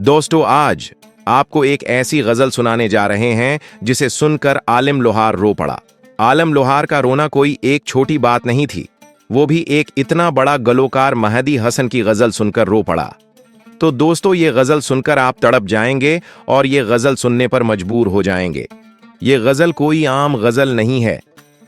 दोस्तों, आज आपको एक ऐसी गजल सुनाने जा रहे हैं जिसे सुनकर आलिम लोहार रो पड़ा। आलम लोहार का रोना कोई एक छोटी बात नहीं थी, वो भी एक इतना बड़ा गलोकार मेहदी हसन की गजल सुनकर रो पड़ा। तो दोस्तों, ये गजल सुनकर आप तड़प जाएंगे और ये गजल सुनने पर मजबूर हो जाएंगे। ये गजल कोई आम गजल नहीं है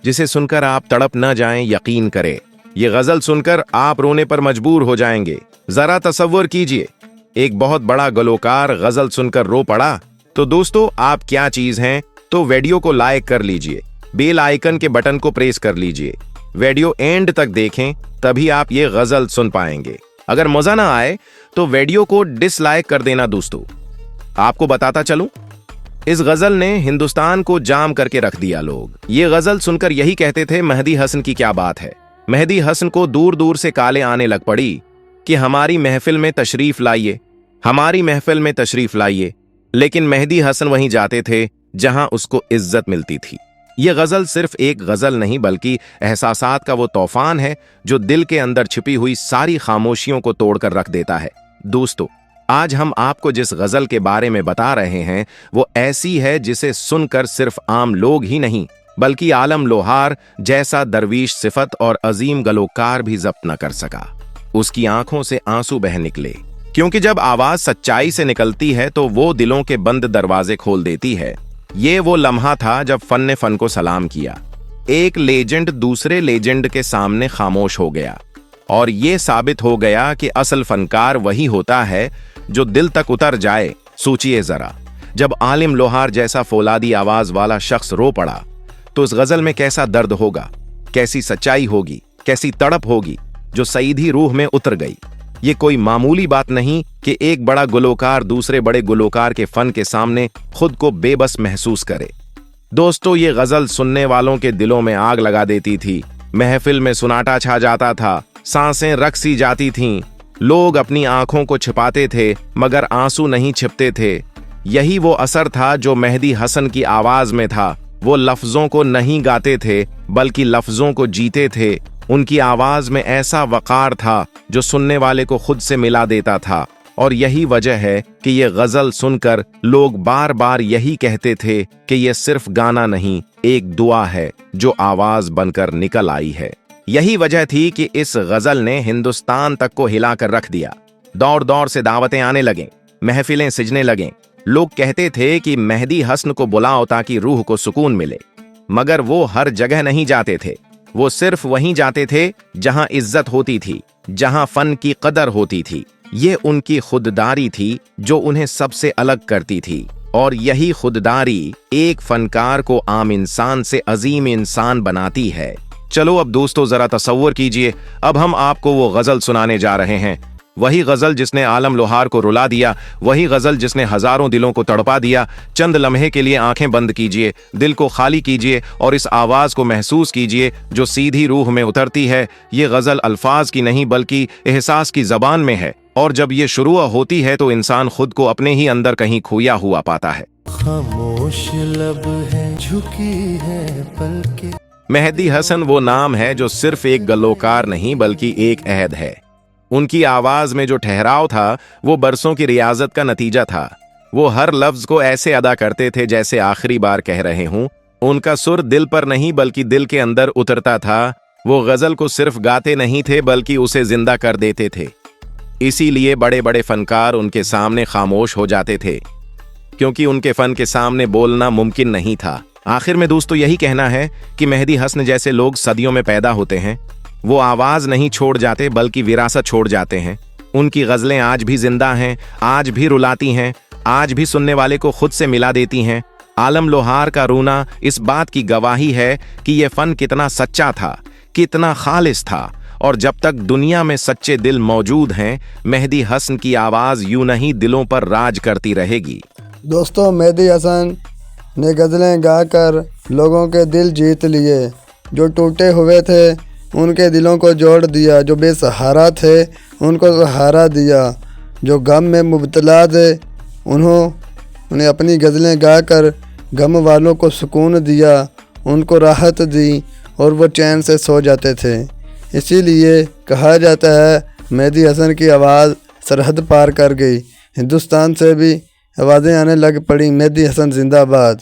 जिसे सुनकर आप तड़प न जाएं, यकीन करें। ये गजल सुनकर आप रोने पर मजबूर हो जाएंगे। जरा तसव्वुर कीजिए, एक बहुत बड़ा गलोकार गजल सुनकर रो पड़ा। तो दोस्तों, आप क्या चीज हैं? तो वीडियो को लाइक कर लीजिए, बेल आइकन के बटन को प्रेस कर लीजिए, वीडियो एंड तक देखें, तभी आप ये गजल सुन पाएंगे। अगर मजा ना आए तो वीडियो को डिसलाइक कर देना। दोस्तों, आपको बताता चलूं, इस गजल ने हिंदुस्तान को जाम करके रख दिया। लोग ये गजल सुनकर यही कहते थे, मेहदी हसन की क्या बात है। मेहदी हसन को दूर दूर से काले आने लग पड़ी कि हमारी महफिल में तशरीफ लाइए, हमारी महफिल में तशरीफ लाइए। लेकिन मेहदी हसन वहीं जाते थे जहां उसको इज्जत मिलती थी। यह गजल सिर्फ एक गजल नहीं बल्कि एहसासात का वो तूफान है जो दिल के अंदर छिपी हुई सारी खामोशियों को तोड़कर रख देता है। दोस्तों, आज हम आपको जिस गजल के बारे में बता रहे हैं वो ऐसी है जिसे सुनकर सिर्फ आम लोग ही नहीं बल्कि आलम लोहार जैसा दरवीश सिफत और अजीम गलोकार भी जब्त न कर सका। उसकी आंखों से आंसू बह निकले, क्योंकि जब आवाज सच्चाई से निकलती है तो वो दिलों के बंद दरवाजे खोल देती है। ये वो लम्हा था जब फन ने फन को सलाम किया। एक लेजेंड दूसरे लेजेंड के सामने खामोश हो गया और ये साबित हो गया कि असल फनकार वही होता है जो दिल तक उतर जाए। सोचिए जरा, जब आलिम लोहार जैसा फौलादी आवाज वाला शख्स रो पड़ा तो उस गजल में कैसा दर्द होगा, कैसी सच्चाई होगी, कैसी तड़प होगी जो सीधी रूह में उतर गई। ये कोई मामूली बात नहीं कि एक बड़ा गुलकार दूसरे बड़े गुलकार के फन के सामने खुद को बेबस महसूस करे। दोस्तों, ये गजल सुनने वालों के दिलों में आग लगा देती थी। महफिल में सुनाटा छा जाता था, सांसें रकसी जाती थीं, लोग अपनी आंखों को छिपाते थे मगर आंसू नहीं छिपते थे। यही वो असर था जो मेहदी हसन की आवाज में था। वो लफ्जों को नहीं गाते थे बल्कि लफ्जों को जीते थे। उनकी आवाज में ऐसा वकार था जो सुनने वाले को खुद से मिला देता था। और यही वजह है कि ये गजल सुनकर लोग बार बार यही कहते थे कि ये सिर्फ गाना नहीं, एक दुआ है जो आवाज बनकर निकल आई है। यही वजह थी कि इस गजल ने हिंदुस्तान तक को हिलाकर रख दिया। दौर दौर से दावतें आने लगें, महफिलें सिजने लगें। लोग कहते थे कि मेहदी हसन को बुलाओ ताकि रूह को सुकून मिले, मगर वो हर जगह नहीं जाते थे। वो सिर्फ वहीं जाते थे जहां इज्जत होती थी, जहां फन की कदर होती थी। ये उनकी खुददारी थी जो उन्हें सबसे अलग करती थी। और यही खुददारी एक फनकार को आम इंसान से अजीम इंसान बनाती है। चलो अब दोस्तों, जरा तसव्वुर कीजिए, अब हम आपको वो गजल सुनाने जा रहे हैं। वही गजल जिसने आलम लोहार को रुला दिया, वही गजल जिसने हजारों दिलों को तड़पा दिया। चंद लम्हे के लिए आंखें बंद कीजिए, दिल को खाली कीजिए और इस आवाज को महसूस कीजिए जो सीधी रूह में उतरती है। ये गजल अल्फाज की नहीं बल्कि एहसास की जबान में है, और जब ये शुरू होती है तो इंसान खुद को अपने ही अंदर कहीं खोया हुआ पाता है। खामोश लब है, झुकी है पलके। मेहदी हसन वो नाम है जो सिर्फ एक गलोकार नहीं बल्कि एक अहद है। उनकी आवाज में जो ठहराव था वो बरसों की रियाजत का नतीजा था। वो हर लफ्ज को ऐसे अदा करते थे जैसे आखिरी बार कह रहे हूं। उनका सुर दिल पर नहीं बल्कि दिल के अंदर उतरता था। वो गजल को सिर्फ गाते नहीं थे बल्कि उसे जिंदा कर देते थे। इसीलिए बड़े बड़े फनकार उनके सामने खामोश हो जाते थे, क्योंकि उनके फन के सामने बोलना मुमकिन नहीं था। आखिर में दोस्तों, यही कहना है कि मेहदी हसन जैसे लोग सदियों में पैदा होते हैं। वो आवाज नहीं छोड़ जाते बल्कि विरासत छोड़ जाते हैं। उनकी गजलें आज भी जिंदा हैं, आज भी रुलाती हैं, आज भी सुनने वाले को खुद से मिला देती हैं। आलम लोहार का रोना इस बात की गवाही है कि यह फन कितना सच्चा था, कितना खालिस था। और जब तक दुनिया में सच्चे दिल मौजूद हैं, मेहदी हसन की आवाज यूं नहीं दिलों पर राज करती रहेगी। दोस्तों, मेहदी हसन ने गज़लें गाकर लोगों के दिल जीत लिए। जो टूटे हुए थे उनके दिलों को जोड़ दिया, जो बेसहारा थे उनको सहारा दिया, जो गम में मुब्तला थे उन्हें अपनी गज़लें गाकर गम वालों को सुकून दिया, उनको राहत दी और वो चैन से सो जाते थे। इसीलिए कहा जाता है मेहदी हसन की आवाज़ सरहद पार कर गई। हिंदुस्तान से भी आवाज़ें आने लग पड़ी, मेहदी हसन जिंदाबाद।